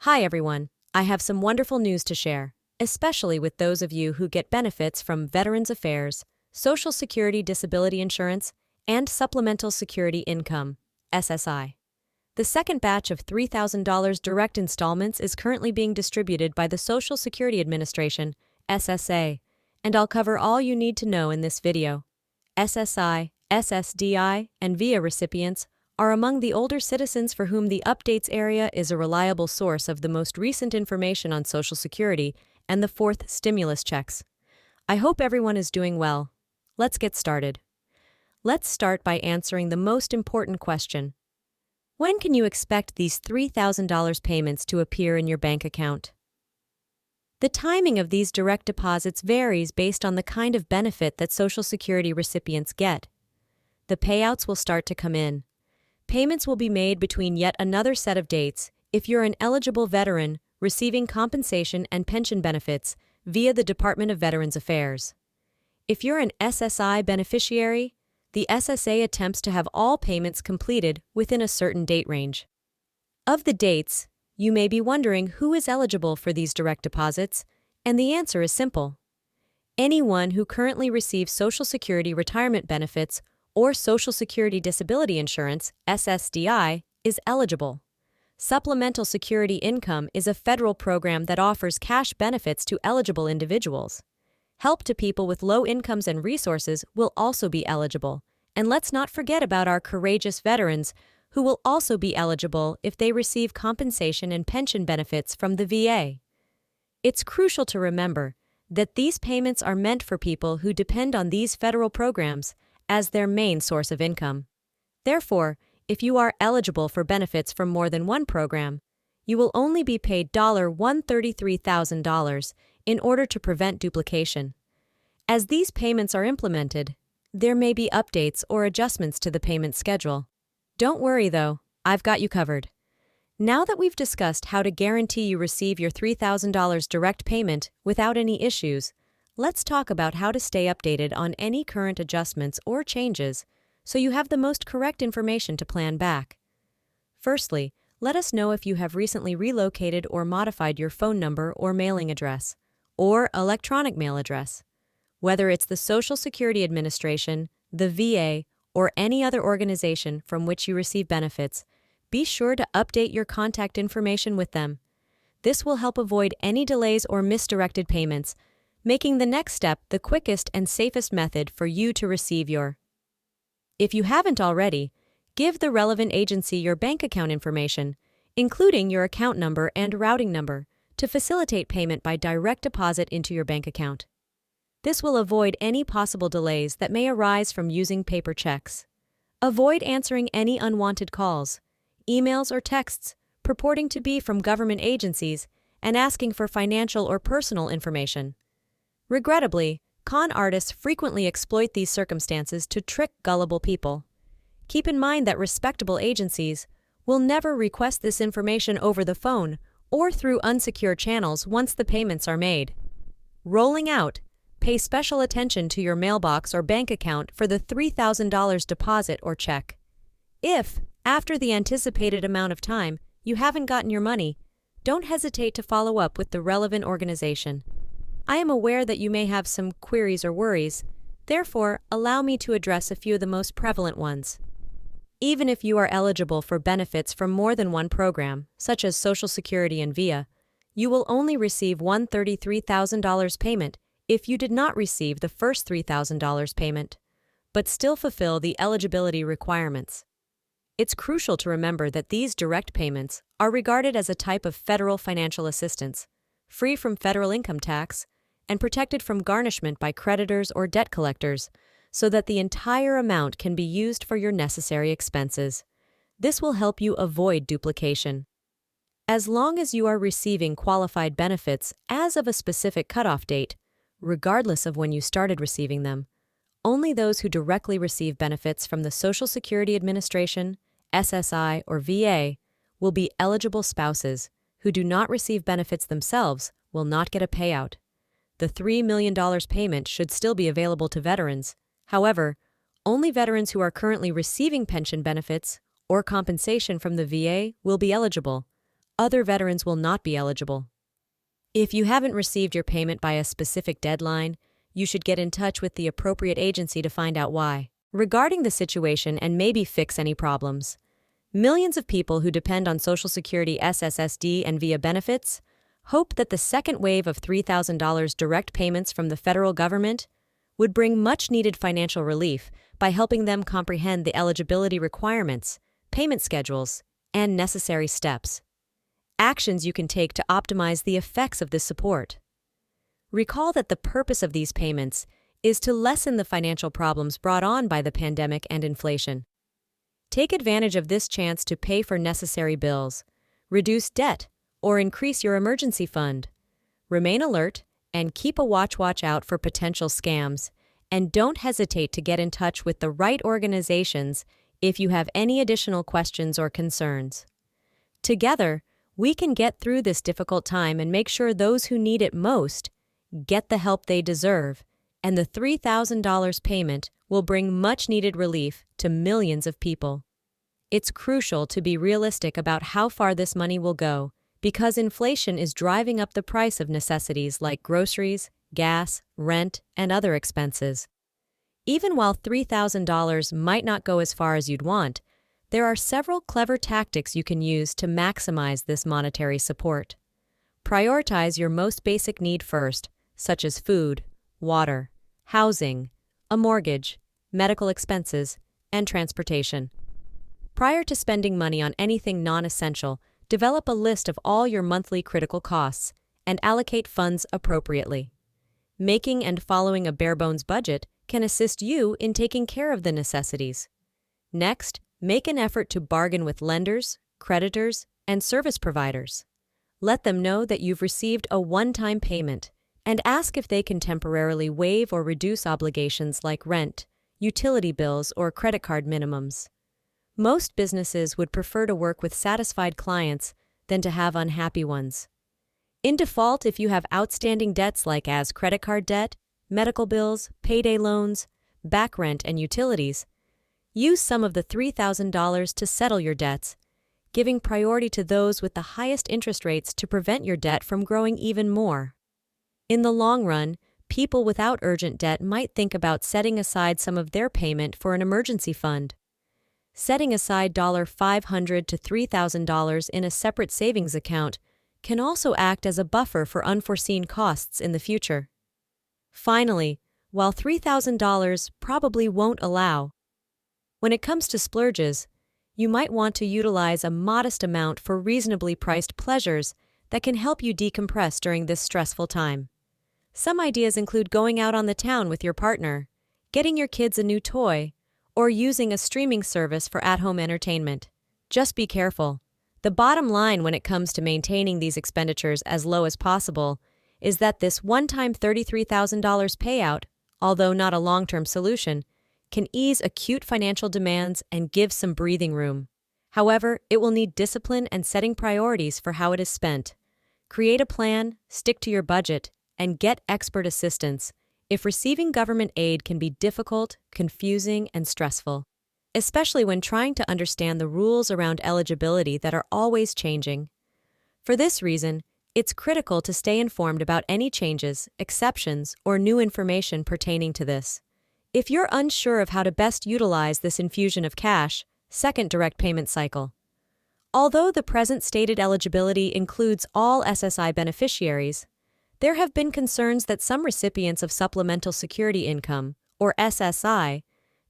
Hi everyone, I have some wonderful news to share, especially with those of you who get benefits from Veterans Affairs, Social Security Disability Insurance, and Supplemental Security Income, SSI. The second batch of $3,000 direct installments is currently being distributed by the Social Security Administration, SSA, and I'll cover all you need to know in this video. SSI, SSDI, and VIA recipients are among the older citizens for whom the updates area is a reliable source of the most recent information on Social Security and the fourth stimulus checks. I hope everyone is doing well. Let's get started. Let's start by answering the most important question. When can you expect these $3,000 payments to appear in your bank account? The timing of these direct deposits varies based on the kind of benefit that Social Security recipients get. The payouts will start to come in. Payments will be made between yet another set of dates if you're an eligible veteran receiving compensation and pension benefits via the Department of Veterans Affairs. If you're an SSI beneficiary, the SSA attempts to have all payments completed within a certain date range. Of the dates, you may be wondering who is eligible for these direct deposits, and the answer is simple. Anyone who currently receives Social Security retirement benefits or Social Security Disability Insurance, SSDI, is eligible. Supplemental Security Income is a federal program that offers cash benefits to eligible individuals. Help to people with low incomes and resources will also be eligible. And let's not forget about our courageous veterans who will also be eligible if they receive compensation and pension benefits from the VA. It's crucial to remember that these payments are meant for people who depend on these federal programs as their main source of income. Therefore, if you are eligible for benefits from more than one program, you will only be paid $133,000 in order to prevent duplication. As these payments are implemented, there may be updates or adjustments to the payment schedule. Don't worry though, I've got you covered. Now that we've discussed how to guarantee you receive your $3,000 direct payment without any issues, let's talk about how to stay updated on any current adjustments or changes so you have the most correct information to plan back. Firstly, let us know if you have recently relocated or modified your phone number or mailing address, or electronic mail address. Whether it's the Social Security Administration, the VA, or any other organization from which you receive benefits, be sure to update your contact information with them. This will help avoid any delays or misdirected payments, making the next step the quickest and safest method for you to receive your. If you haven't already, give the relevant agency your bank account information, including your account number and routing number, to facilitate payment by direct deposit into your bank account. This will avoid any possible delays that may arise from using paper checks. Avoid answering any unwanted calls, emails, or texts purporting to be from government agencies and asking for financial or personal information. Regrettably, con artists frequently exploit these circumstances to trick gullible people. Keep in mind that respectable agencies will never request this information over the phone or through unsecure channels once the payments are made. Rolling out, pay special attention to your mailbox or bank account for the $3,000 deposit or check. If, after the anticipated amount of time, you haven't gotten your money, don't hesitate to follow up with the relevant organization. I am aware that you may have some queries or worries, therefore allow me to address a few of the most prevalent ones. Even if you are eligible for benefits from more than one program, such as Social Security and VIA, you will only receive $133,000 payment if you did not receive the first $3,000 payment, but still fulfill the eligibility requirements. It's crucial to remember that these direct payments are regarded as a type of federal financial assistance, free from federal income tax, and protected from garnishment by creditors or debt collectors, so that the entire amount can be used for your necessary expenses. This will help you avoid duplication. As long as you are receiving qualified benefits as of a specific cutoff date, regardless of when you started receiving them, only those who directly receive benefits from the Social Security Administration, SSI, or VA will be eligible. Spouses who do not receive benefits themselves will not get a payout. The $3 million payment should still be available to veterans. However, only veterans who are currently receiving pension benefits or compensation from the VA will be eligible. other veterans will not be eligible. If you haven't received your payment by a specific deadline, you should get in touch with the appropriate agency to find out why. Regarding the situation and maybe fix any problems. Millions of people who depend on Social Security SSD and VIA benefits hope that the second wave of $3,000 direct payments from the federal government would bring much-needed financial relief by helping them comprehend the eligibility requirements, payment schedules, and necessary steps. Actions you can take to optimize the effects of this support. Recall that the purpose of these payments is to lessen the financial problems brought on by the pandemic and inflation. Take advantage of this chance to pay for necessary bills, reduce debt, or increase your emergency fund. Remain alert and keep a watch out for potential scams, and don't hesitate to get in touch with the right organizations if you have any additional questions or concerns. Together, we can get through this difficult time and make sure those who need it most get the help they deserve, and the $3,000 payment will bring much-needed relief to millions of people. It's crucial to be realistic about how far this money will go, because inflation is driving up the price of necessities like groceries, gas, rent, and other expenses. Even while $3,000 might not go as far as you'd want, there are several clever tactics you can use to maximize this monetary support. Prioritize your most basic need first, such as food, water, housing, a mortgage, medical expenses, and transportation. Prior to spending money on anything non-essential, develop a list of all your monthly critical costs and allocate funds appropriately. Making and following a bare-bones budget can assist you in taking care of the necessities. Next, make an effort to bargain with lenders, creditors, and service providers. Let them know that you've received a one-time payment and ask if they can temporarily waive or reduce obligations like rent, utility bills, or credit card minimums. Most businesses would prefer to work with satisfied clients than to have unhappy ones. In default, if you have outstanding debts like as credit card debt, medical bills, payday loans, back rent, and utilities, use some of the $3,000 to settle your debts, giving priority to those with the highest interest rates to prevent your debt from growing even more. In the long run, people without urgent debt might think about setting aside some of their payment for an emergency fund. Setting aside $500 to $3,000 in a separate savings account can also act as a buffer for unforeseen costs in the future. Finally, while $3,000 probably won't allow, when it comes to splurges, you might want to utilize a modest amount for reasonably priced pleasures that can help you decompress during this stressful time. Some ideas include going out on the town with your partner, getting your kids a new toy, or using a streaming service for at-home entertainment. Just be careful. The bottom line when it comes to maintaining these expenditures as low as possible is that this one-time $33,000 payout, although not a long-term solution, can ease acute financial demands and give some breathing room. However, it will need discipline and setting priorities for how it is spent. Create a plan, stick to your budget, and get expert assistance if receiving government aid can be difficult, confusing, and stressful, especially when trying to understand the rules around eligibility that are always changing. For this reason, it's critical to stay informed about any changes, exceptions, or new information pertaining to this. If you're unsure of how to best utilize this infusion of cash, second direct payment cycle. Although the present stated eligibility includes all SSI beneficiaries, there have been concerns that some recipients of Supplemental Security Income, or SSI,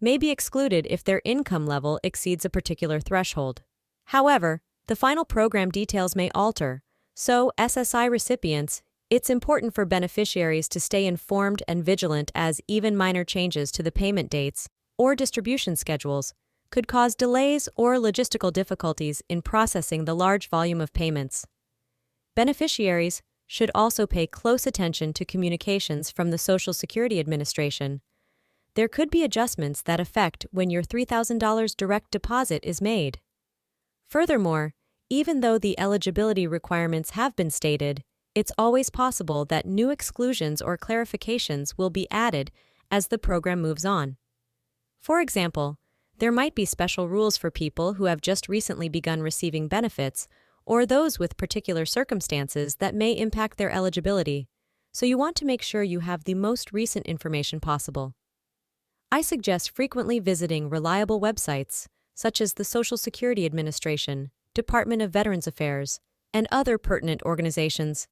may be excluded if their income level exceeds a particular threshold. However, the final program details may alter, so SSI recipients, it's important for beneficiaries to stay informed and vigilant as even minor changes to the payment dates or distribution schedules could cause delays or logistical difficulties in processing the large volume of payments. Beneficiaries should also pay close attention to communications from the Social Security Administration. There could be adjustments that affect when your $3,000 direct deposit is made. Furthermore, even though the eligibility requirements have been stated, it's always possible that new exclusions or clarifications will be added as the program moves on. For example, there might be special rules for people who have just recently begun receiving benefits or those with particular circumstances that may impact their eligibility, so you want to make sure you have the most recent information possible. I suggest frequently visiting reliable websites, such as the Social Security Administration, Department of Veterans Affairs, and other pertinent organizations.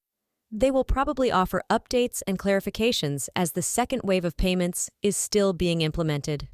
They will probably offer updates and clarifications as the second wave of payments is still being implemented.